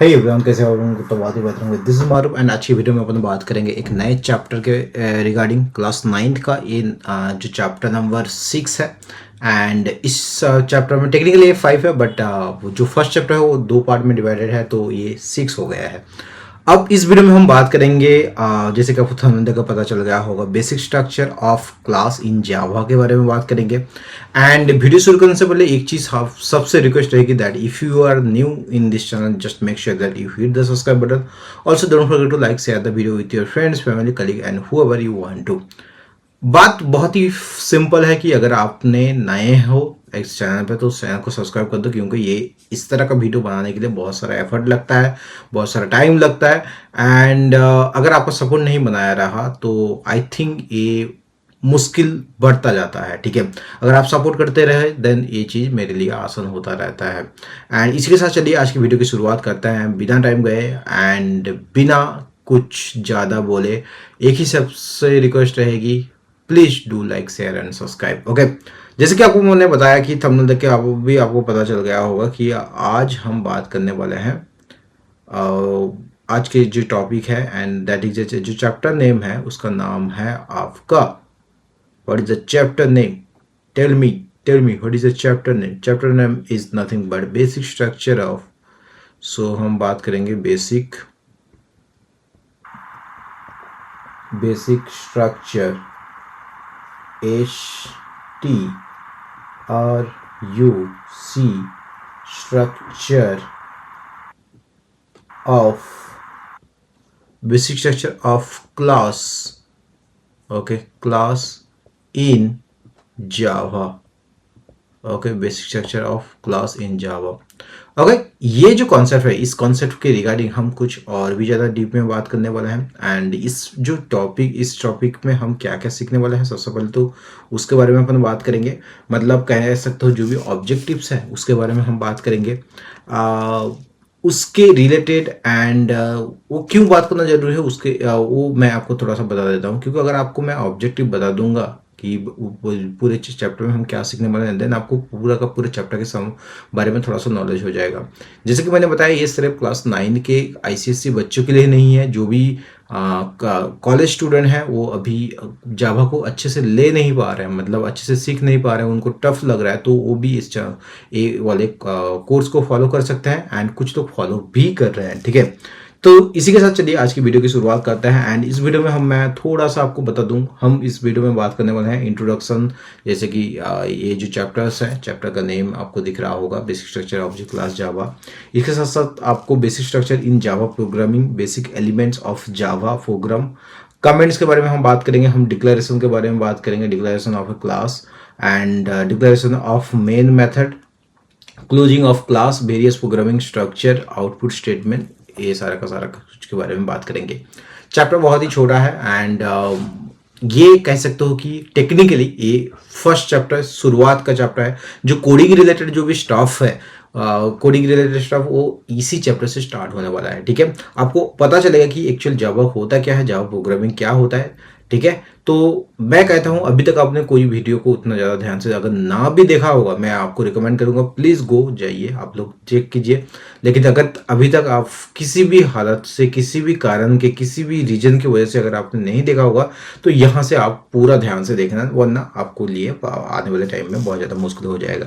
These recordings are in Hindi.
हे एवरीवन, कैसे हो लोगों को? तो बहुत ही बेहतर होंगे। दिस इज मारूफ एंड अच्छी वीडियो में अपन बात करेंगे एक नए चैप्टर के रिगार्डिंग क्लास 9th का। ये जो चैप्टर नंबर 6 है एंड इस चैप्टर में टेक्निकली ये 5 है, बट जो फर्स्ट चैप्टर है वो 2 पार्ट में डिवाइडेड है, तो ये 6 हो गया है। अब इस वीडियो में हम बात करेंगे जैसे कि आपको थंबनेल का पता चल गया होगा, basic structure of class in Java के बारे में बात करेंगे। एंड वीडियो शुरू करने से पहले एक चीज आप सबसे रिक्वेस्ट रहेगी that if you are new in this channel, just make sure that you hit the subscribe button. Also don't forget to like share the video with your friends, family, colleague and whoever you want to. बात बहुत ही सिंपल है कि अगर आपने नए हो इस चैनल पे तो उस चैनल को सब्सक्राइब कर दो, क्योंकि ये इस तरह का वीडियो बनाने के लिए बहुत सारा एफर्ट लगता है, बहुत सारा टाइम लगता है। एंड अगर आपका सपोर्ट नहीं बनाया रहा तो आई थिंक ये मुश्किल बढ़ता जाता है। ठीक है, अगर आप सपोर्ट करते रहे देन ये चीज़ मेरे लिए आसान होता रहता है। एंड इसी के साथ चलिए आज की वीडियो की शुरुआत करते हैं बिना टाइम गए एंड बिना कुछ ज़्यादा बोले। एक ही सबसे रिक्वेस्ट रहेगी, please do like share and subscribe. Okay, जैसे कि आपको मैंने बताया कि थंबनेल देख के आपको पता चल गया होगा कि आज हम बात करने वाले हैं आज के जो टॉपिक है एंड दैट इज जो चैप्टर नेम है उसका नाम है आपका, what is the chapter name? Tell me what is the chapter name? Chapter name is nothing but basic structure of. So हम बात करेंगे basic structure, STRUC, structure of basic structure of class, okay, class in Java, okay, basic structure of class in Java। Okay, ये जो कॉन्सेप्ट है, इस कॉन्सेप्ट के रिगार्डिंग हम कुछ और भी ज़्यादा डीप में बात करने वाले हैं। एंड इस टॉपिक में हम क्या क्या सीखने वाले हैं, सबसे पहले तो उसके बारे में अपन बात करेंगे। मतलब कह सकते हो जो भी ऑब्जेक्टिव्स हैं उसके बारे में हम बात करेंगे, उसके रिलेटेड। एंड वो क्यों बात करना जरूरी है उसके वो मैं आपको थोड़ा सा बता देता हूँ, क्योंकि अगर आपको मैं ऑब्जेक्टिव बता दूंगा कि पूरे चैप्टर में हम क्या सीखने वाले हैं, देन आपको पूरा का पूरे चैप्टर के बारे में थोड़ा सा नॉलेज हो जाएगा। जैसे कि मैंने बताया, ये सिर्फ क्लास 9 के ICSE बच्चों के लिए नहीं है। जो भी कॉलेज स्टूडेंट हैं वो अभी जावा को अच्छे से ले नहीं पा रहे हैं, मतलब अच्छे से सीख नहीं पा रहे हैं, उनको टफ लग रहा है, तो वो भी इस ये वाले कोर्स को फॉलो कर सकते हैं। एंड कुछ लोग फॉलो भी कर रहे हैं। ठीक है, तो इसी के साथ चलिए आज की वीडियो की शुरुआत करते हैं। एंड इस वीडियो में मैं थोड़ा सा आपको बता दूं, हम इस वीडियो में बात करने वाले हैं इंट्रोडक्शन। जैसे कि ये जो चैप्टर्स है, चैप्टर का नेम आपको दिख रहा होगा, बेसिक स्ट्रक्चर ऑफ क्लास जावा। इसके साथ साथ आपको basic structure in Java programming, basic elements of Java programme, comments के बारे में हम बात करेंगे, हम डिक्लेरेशन के बारे में बात करेंगे, declaration of A class and declaration of main method, closing of class, various programming structure, output statement, ये सारा का सारा कुछ के बारे में बात करेंगे। चैप्टर बहुत ही छोटा है एंड ये कह सकते हो कि टेक्निकली ये फर्स्ट चैप्टर, शुरुआत का चैप्टर है। जो कोडिंग रिलेटेड जो भी स्टफ है, कोडिंग रिलेटेड स्टफ, वो इसी चैप्टर से स्टार्ट होने वाला है। ठीक है, आपको पता चलेगा कि एक्चुअल जावा होता क्या है, जावा प्रोग्रामिंग क्या होता है। ठीक है, तो मैं कहता हूं अभी तक आपने कोई वीडियो को उतना ज़्यादा ध्यान से अगर ना भी देखा होगा, मैं आपको रिकमेंड करूंगा प्लीज़ गो जाइए, आप लोग चेक कीजिए। लेकिन अगर अभी तक आप किसी भी हालत से, किसी भी कारण के, किसी भी रीजन की वजह से अगर आपने नहीं देखा होगा, तो यहाँ से आप पूरा ध्यान से देखना, वरना आपको लिए आने वाले टाइम में बहुत ज़्यादा मुश्किल हो जाएगा।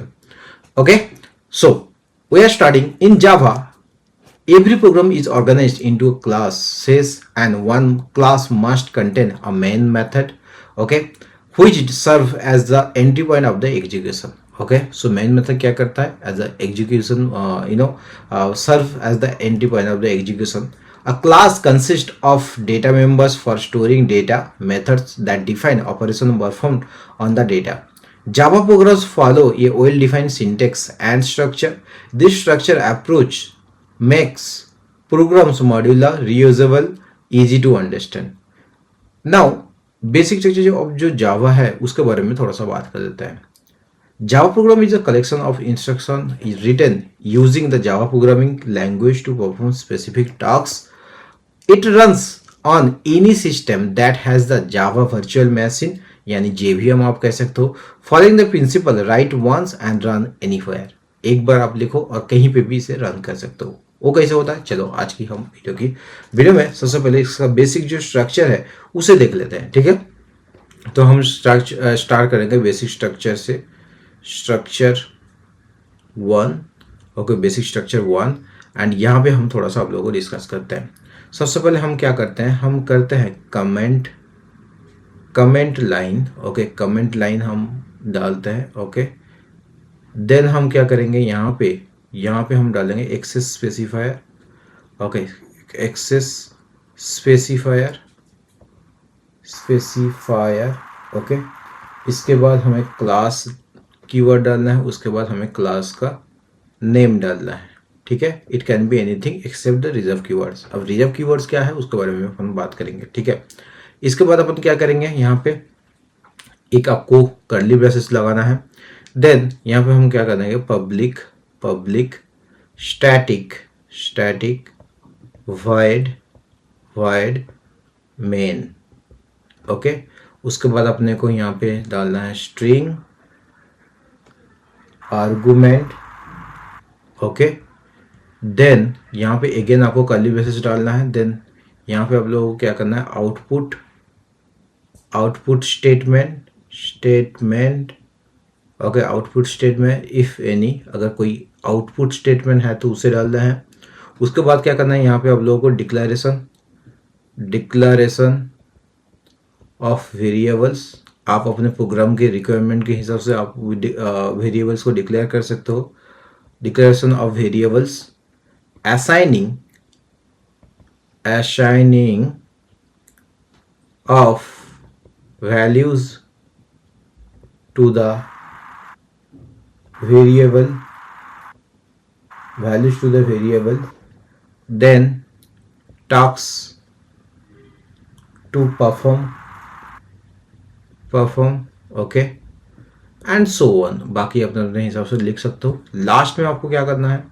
Okay, so we are starting in Java. Every program is organized into classes and one class must contain a main method, okay, which serve as the entry point of the execution. Okay, so main method क्या करता है? As the execution, serve as the entry point of the execution. A class consists of data members for storing data, methods that define operation performed on the data. Java programs follow a well-defined syntax and structure. This structure approach makes programs modular, reusable, easy to understand. Now basic structure of जो जावा है उसके बारे में थोड़ा सा बात कर देते हैं। Java program is a collection of instruction written using the Java programming language to perform specific task. It runs on any system that has the Java virtual machine, यानी JVM आप कह सकते हो, following the principle write once and run anywhere. एक बार आप लिखो और कहीं पे भी इसे रन कर सकते हो। वो कैसे होता है, चलो आज की हम वीडियो में सबसे पहले इसका बेसिक जो स्ट्रक्चर है उसे देख लेते हैं, ठीक है। तो हम स्टार्ट करेंगे बेसिक स्ट्रक्चर से, structure 1, okay, basic structure 1। And यहाँ पे हम थोड़ा सा आप लोगों को डिस्कस करते हैं। सबसे पहले हम क्या करते हैं, हम करते हैं comment line, okay, comment line हम डालते हैं, ओके। देन हम क्या करेंगे, यहाँ पे हम डालेंगे access specifier, okay, access specifier, okay. इसके बाद हमें क्लास कीवर्ड डालना है, उसके बाद हमें क्लास का नेम डालना है, ठीक है। It can be anything accept the reserve keywords. अब रिजर्व कीवर्ड्स क्या है उसके बारे में हम बात करेंगे, ठीक है। इसके बाद अपन क्या करेंगे, यहाँ पे एक आपको कर्ली ब्रेसेस लगाना है। देन यहाँ पे हम क्या करेंगे, public static void main, okay. उसके बाद अपने को यहाँ पे डालना है स्ट्रिंग आर्गुमेंट, ओके। देन यहाँ पे अगेन आपको कर्ली ब्रेसेस डालना है। देन यहाँ पे आप लोगों को क्या करना है, output statement, okay, output statement if any, अगर कोई आउटपुट स्टेटमेंट है तो उसे डालना है। उसके बाद क्या करना है, यहाँ पे आप लोगों को डिक्लेरेशन ऑफ वेरिएबल्स, आप अपने प्रोग्राम के रिक्वायरमेंट के हिसाब से आप वेरिएबल्स को डिक्लेयर कर सकते हो। Declaration of variables, assigning of values to the variable, then tasks to perform, okay, and so on. बाकी अपने अपने हिसाब से लिख सकते हो। लास्ट में आपको क्या करना है,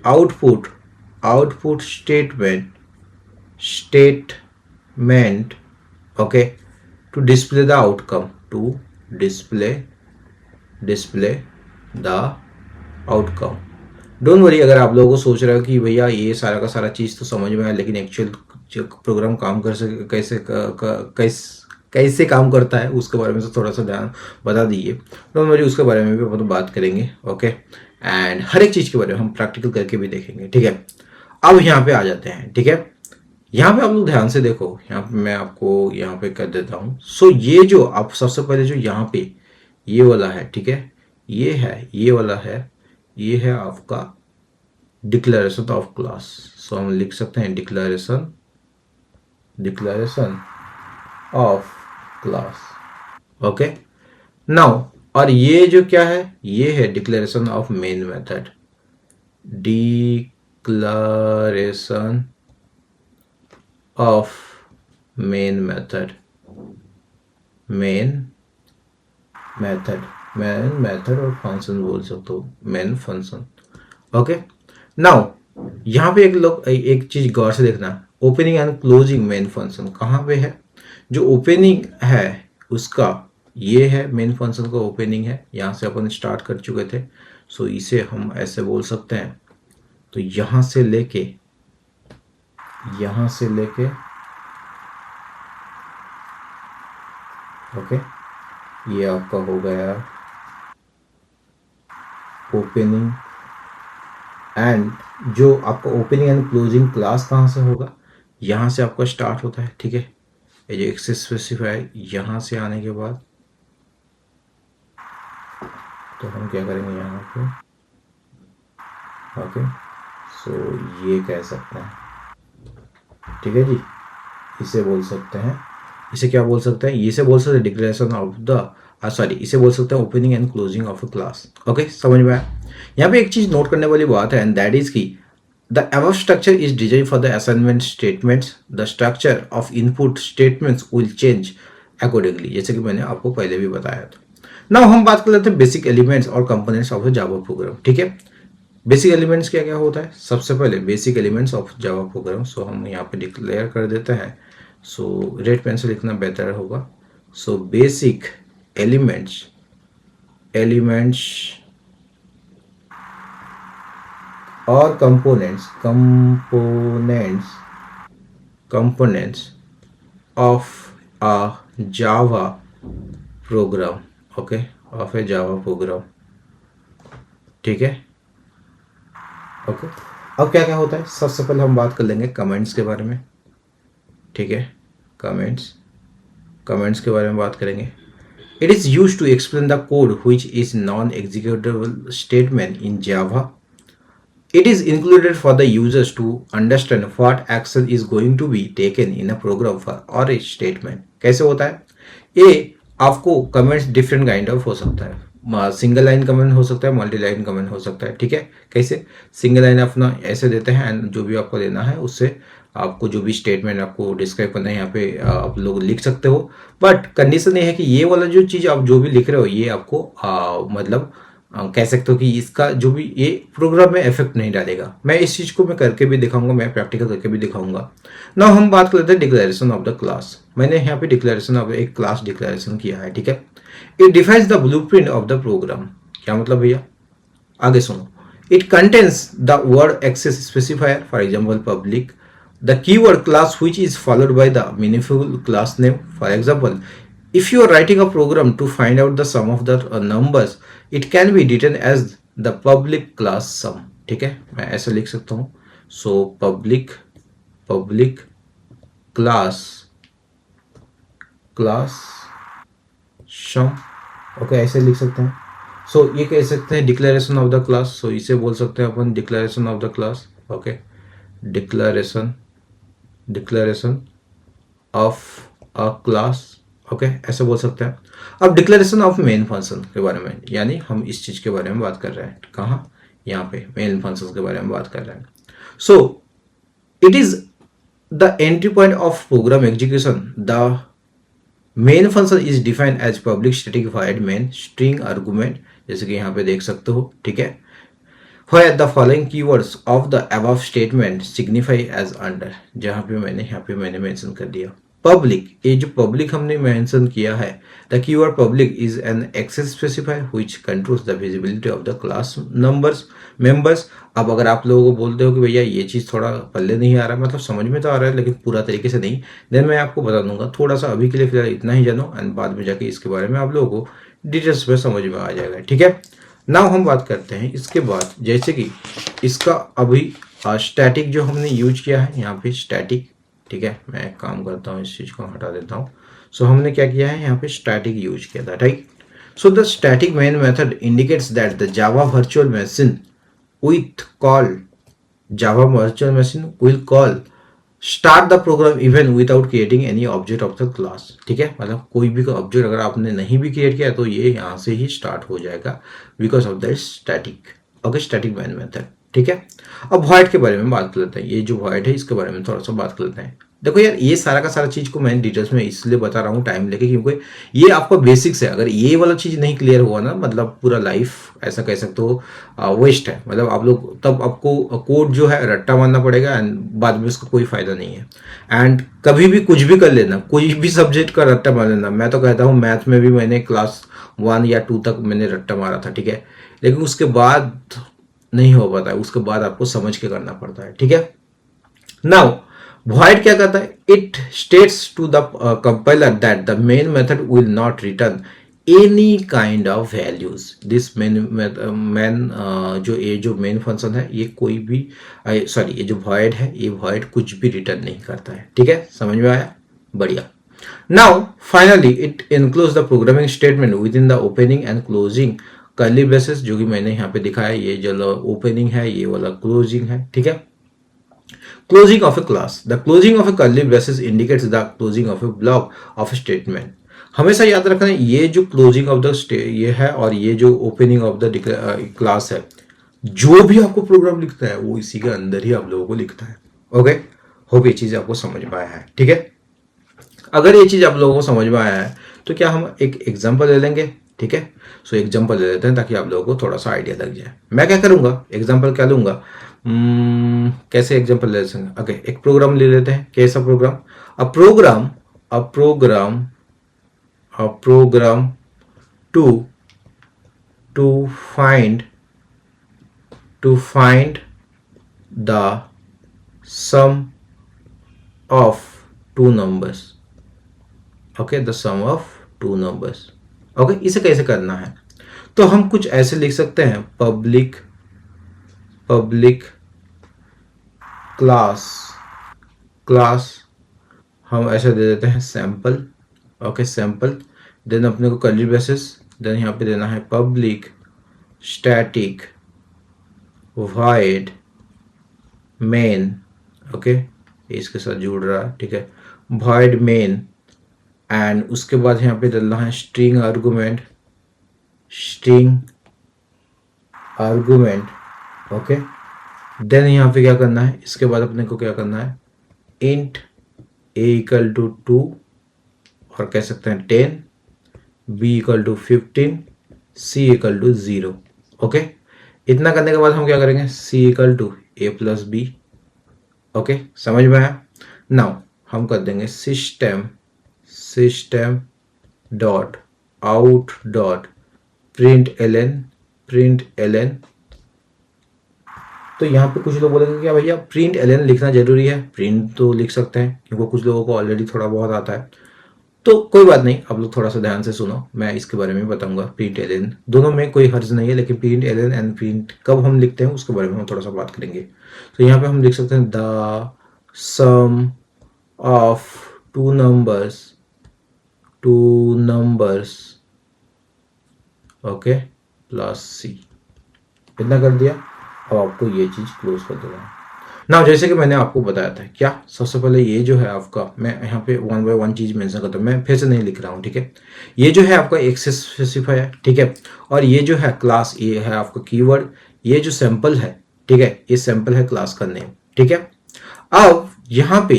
output statement, okay, to display the outcome, the outcome. Don't worry, अगर आप लोगों को सोच रहे हो कि भैया ये सारा का सारा चीज़ तो समझ में आया, लेकिन एक्चुअल जो प्रोग्राम काम कर सके कैसे काम करता है उसके बारे में तो थोड़ा सा ध्यान बता दीजिए। डोंट वरी, उसके बारे में भी अपन बात करेंगे, ओके। एंड हर एक चीज़ के बारे में हम प्रैक्टिकल करके भी देखेंगे, ठीक है। अब यहाँ पे आ जाते हैं, ठीक है। यहाँ पे आप लोग ध्यान से देखो, यहाँ पे मैं आपको यहाँ पे कर देता हूँ। सो ये जो आप सबसे पहले जो यहाँ पे ये वाला है, ठीक है, ये वाला है, ये है आपका डिक्लेरेशन ऑफ क्लास। सो हम लिख सकते हैं declaration of class, okay. Now, और ये जो क्या है, ये है declaration of main method, declaration of main method और फंक्शन बोल सकते हो, मेन फंक्शन, ओके। नाउ यहाँ पे एक चीज गौर से देखना, opening and closing main function कहाँ पे है। जो ओपनिंग है उसका ये है, मेन फंक्शन का ओपनिंग है, यहाँ से अपन स्टार्ट कर चुके थे। सो इसे हम ऐसे बोल सकते हैं। तो यहाँ से लेके ओके, ये आपका हो गया ओपनिंग। एंड जो आपका ओपनिंग एंड क्लोजिंग क्लास कहाँ से होगा, यहाँ से आपका स्टार्ट होता है, ठीक है। ये जो एक्सेस स्पेसिफायर यहाँ से आने के बाद तो हम क्या करेंगे यहाँ पे, ओके। सो ये कह सकते हैं, ठीक है जी। इसे बोल सकते हैं, इसे क्या बोल सकते हैं, इसे बोल सकते हैं डिक्लेरेशन ऑफ द इसे बोल सकते हैं opening and closing of a class, okay. समझ में आया। यहाँ पे एक चीज नोट करने वाली बात है, एंड दैट इज की the above structure is designed for the assignment statements. The structure of input statements will change accordingly, जैसे कि मैंने आपको पहले भी बताया था। नाउ हम बात कर लेते हैं बेसिक एलिमेंट्स और कंपोनेंट्स ऑफ जावा प्रोग्राम, ठीक है। बेसिक एलिमेंट्स क्या क्या होता है, सबसे पहले basic elements of Java program. So हम यहाँ पे डिक्लेयर कर देते हैं। सो रेड पेन से लिखना बेहतर होगा। सो बेसिक एलिमेंट्स और components of a Java program, okay, of a Java program, ठीक है, ओके। अब क्या क्या होता है, सबसे पहले हम बात कर लेंगे कमेंट्स के बारे में, ठीक है, कमेंट्स के बारे में बात करेंगे। It is use to explain the code which is non executable statement in Java. It is included for the users to understand what action is going to be taken in a program for or a statement। कैसे होता है ये, आपको कमेंट्स डिफरेंट काइंड ऑफ हो सकता है, सिंगल लाइन कमेंट हो सकता है, मल्टी लाइन कमेंट हो सकता है, ठीक है। कैसे, सिंगल लाइन अपना ऐसे देते हैं एंड जो भी आपको देना है उससे आपको जो भी स्टेटमेंट आपको डिस्क्राइब करना है यहाँ पे आप लोग लिख सकते हो। बट कंडीशन ये है कि ये वाला जो चीज़ आप जो भी लिख रहे हो ये आपको मतलब कह सकते हो कि इसका जो भी ये प्रोग्राम में इफेक्ट नहीं डालेगा। मैं इस चीज़ को मैं करके भी दिखाऊंगा, मैं प्रैक्टिकल करके भी दिखाऊंगा। नाउ हम बात कर लेते हैं डिक्लेरेशन ऑफ द क्लास। मैंने यहाँ पे डिक्लेरेशन ऑफ एक क्लास डिक्लेरेशन किया है, ठीक है। It defines the blueprint of the program. क्या मतलब भैया, आगे सुनो। It contains the word access specifier, for example public, the keyword class which is followed by the meaningful class name. For example, if you are writing a program to find out the sum of the numbers, it can be written as the public class sum। ठीक है, मैं ऐसे लिख सकता हूँ, so public class sum, okay, ऐसे लिख सकते हैं। सो ये कह सकते हैं declaration of the class, so इसे बोल सकते हैं अपन declaration of the class, okay, declaration of a class, okay, ऐसे बोल सकते हैं। अब डिक्लेरेशन ऑफ मेन फंक्शन के बारे में, यानी हम इस चीज के बारे में बात कर रहे हैं, कहाँ, यहाँ पे मेन फंक्शन के बारे में बात कर रहे हैं। So it is the entry point of program execution. The main function is defined as public static void main string argument, जैसे कि यहाँ पे देख सकते हो, ठीक है। where the following keywords of the above statement signify as under, जहाँ पे मैंने मेंशन कर दिया पब्लिक। ये जो पब्लिक हमने मेंशन किया है, the keyword public is an access specifier which controls the visibility of the class members. अब अगर आप लोगों को बोलते हो कि भैया ये चीज़ थोड़ा पल्ले नहीं आ रहा, मतलब समझ में तो आ रहा है लेकिन पूरा तरीके से नहीं, देन मैं आपको बता दूंगा। थोड़ा सा अभी के लिए फिलहाल इतना ही जानो एंड बाद में जाके इसके बारे में आप लोगों को डिटेल्स में समझ में आ जाएगा, ठीक है। नाउ हम बात करते हैं इसके बाद, जैसे कि इसका अभी स्टैटिक जो हमने यूज किया है यहाँ पे स्टैटिक, ठीक है। मैं एक काम करता हूँ, इस चीज़ को हटा देता हूँ। सो हमने क्या किया है यहाँ पे स्टैटिक यूज किया था, right. So the static main method indicates that the Java virtual machine will call start the program even without creating any object of the class, ठीक है। मतलब कोई भी ऑब्जेक्ट अगर आपने नहीं भी क्रिएट किया तो ये यहाँ से ही स्टार्ट हो जाएगा because of the static, okay, static main method, ठीक है। अब वॉइड के बारे में बात कर लेते हैं। ये जो वॉइड है इसके बारे में थोड़ा सा बात कर लेते हैं। देखो यार, ये सारा का सारा चीज को मैं डिटेल्स में इसलिए बता रहा हूँ टाइम लेके, क्योंकि ये आपका बेसिक्स है। अगर ये वाला चीज नहीं क्लियर हुआ ना, मतलब पूरा लाइफ ऐसा कह सकते हो वेस्ट है। मतलब आप लोग तब आपको कोड जो है रट्टा मारना पड़ेगा एंड बाद में उसका कोई फायदा नहीं है। एंड कभी भी कुछ भी कर लेना, कोई भी सब्जेक्ट का रट्टा मार लेना। मैं तो कहता हूँ मैथ में भी मैंने क्लास 1 या 2 तक मैंने रट्टा मारा था, ठीक है, लेकिन उसके बाद नहीं हो पाता है, उसके बाद आपको समझ के करना पड़ता है, ठीक है। नाउ void क्या कहता है, it states to the compiler that the main method will not return any kind of values. This main जो मेन फंक्शन है ये कोई भी सॉरी ये जो void है ये void कुछ भी रिटर्न नहीं करता है, ठीक है। समझ में आया, बढ़िया। Now finally it includes the programming statement with in the opening and closing curly braces, जो कि मैंने यहाँ पे दिखाया। ये जो ओपनिंग है ये वाला क्लोजिंग है, ठीक है। Closing of a class. The closing of a curly braces indicates the closing of a block of a statement. हमेशा याद रखना है ये जो क्लोजिंग ऑफ द ये है और ये जो ओपनिंग ऑफ द क्लास है, जो भी आपको प्रोग्राम लिखता है वो इसी के अंदर ही आप लोगों को लिखता है, ओके। होप ये चीज आपको समझ में आया है, ठीक है। अगर ये चीज आप लोगों को समझ में आया है तो क्या हम एक एग्जांपल ले लेंगे, ठीक है। सो एग्जांपल ले लेते हैं ताकि आप लोगों को थोड़ा सा आइडिया लग जाए। मैं क्या करूंगा, एग्जांपल क्या लूंगा, कैसे एग्जांपल ले सकते, ओके, एक प्रोग्राम ले लेते हैं। कैसा program, a program to find the sum of two numbers. Okay, the sum of two numbers. Okay, इसे कैसे करना है? तो हम कुछ ऐसे लिख सकते हैं, पब्लिक क्लास क्लास हम ऐसे दे देते हैं सैंपल। Okay, sample. देन अपने को कर्ली ब्रेसेस, देन यहाँ पे देना है public static void main. Okay, इसके साथ जुड़ रहा है, ठीक है, void मेन। एंड उसके बाद यहाँ पे डालना है स्ट्रिंग आर्गुमेंट। ओके, देन यहाँ पे क्या करना है, इसके बाद अपने को क्या करना है, इंट a इक्वल टू 2 और कह सकते हैं 10, b equal to 15, c equal to 0। Okay, इतना करने के बाद हम क्या करेंगे, c equal to a plus B. Okay, समझ में आया? नाउ हम कर देंगे system dot out dot print L N. तो यहाँ पे कुछ लोग बोलेंगे क्या भैया प्रिंट एलन लिखना जरूरी है? प्रिंट तो लिख सकते हैं क्योंकि कुछ लोगों को ऑलरेडी थोड़ा बहुत आता है। तो कोई बात नहीं, आप लोग थोड़ा सा ध्यान से सुनो, मैं इसके बारे में बताऊंगा। प्रिंट एलन दोनों में कोई हर्ज नहीं है, लेकिन प्रिंट एलन एंड प्रिंट कब हम लिखते हैं उसके बारे में हम थोड़ा सा बात करेंगे। तो यहाँ पे हम लिख सकते हैं the sum of two numbers okay plus C. इतना कर दिया। अब आपको ये चीज क्लोज कर देना। ना जैसे कि मैंने आपको बताया था, क्या सबसे पहले ये जो है आपका, मैं यहाँ पे वन बाय वन चीज मेंशन करता हूँ, मैं फिर से नहीं लिख रहा हूँ, ठीक है। ये जो है आपका एक्सेस स्पेसिफायर है, ठीक है, और ये जो है क्लास, ये है आपका कीवर्ड, ये जो सैंपल है, ठीक है, ये सैंपल है क्लास का नेम, ठीक है। अब यहाँ पे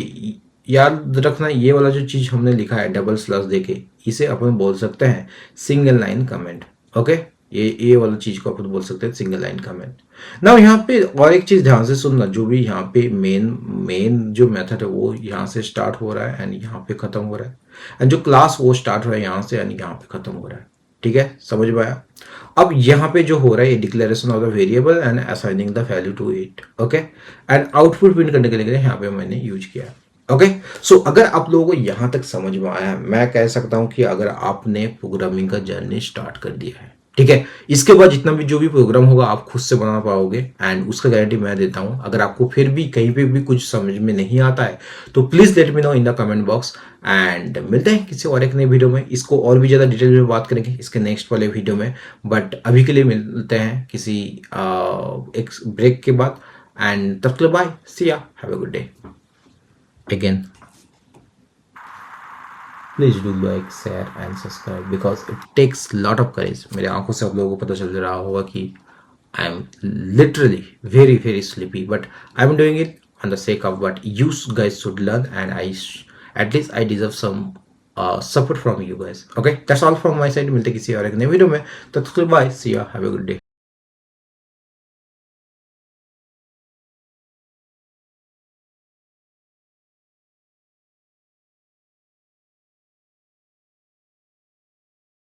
याद रखना, ये वाला जो चीज हमने लिखा है डबल स्लैश देके, इसे अपन बोल सकते हैं सिंगल लाइन कमेंट। ओके, ये वाला चीज को अपन बोल सकते हैं सिंगल लाइन कमेंट। ना यहाँ पे और एक चीज ध्यान से सुनना, जो भी यहाँ पे मेन जो मेथड है वो यहाँ से स्टार्ट हो रहा है एंड यहाँ पे खत्म हो रहा है, एंड जो क्लास वो स्टार्ट हो रहा है यहाँ से एंड यहाँ पे खत्म हो रहा है, ठीक है, समझ में आया? अब यहाँ पे जो हो रहा है ये declaration of the variable and assigning the value to it. Okay, and output print करने के लिए यहाँ पे मैंने यूज किया। ओके, सो अगर आप लोगों को यहाँ तक समझ में आया, मैं कह सकता हूँ कि अगर आपने प्रोग्रामिंग का जर्नी स्टार्ट कर दिया है, ठीक है, इसके बाद जितना भी जो भी प्रोग्राम होगा आप खुद से बना पाओगे, एंड उसका गारंटी मैं देता हूं। अगर आपको फिर भी कहीं पे भी कुछ समझ में नहीं आता है तो please let me know in the comment box, and मिलते हैं किसी और एक नए वीडियो में। इसको और भी ज्यादा डिटेल में बात करेंगे इसके नेक्स्ट वाले वीडियो में, बट अभी के लिए मिलते हैं किसी एक ब्रेक के बाद, एंड तब तक bye, see ya, have a good day again. Please do like share and subscribe because it takes lot of courage. मेरे आंखों से आप लोगों को पता चल रहा होगा कि I am literally very sleepy, but I am doing it on the sake of what you guys should learn, and I at least I deserve some support from you guys. Okay, that's all from my side. मिलते किसी और एक नए वीडियो में, तब तक bye, see you, have a good day.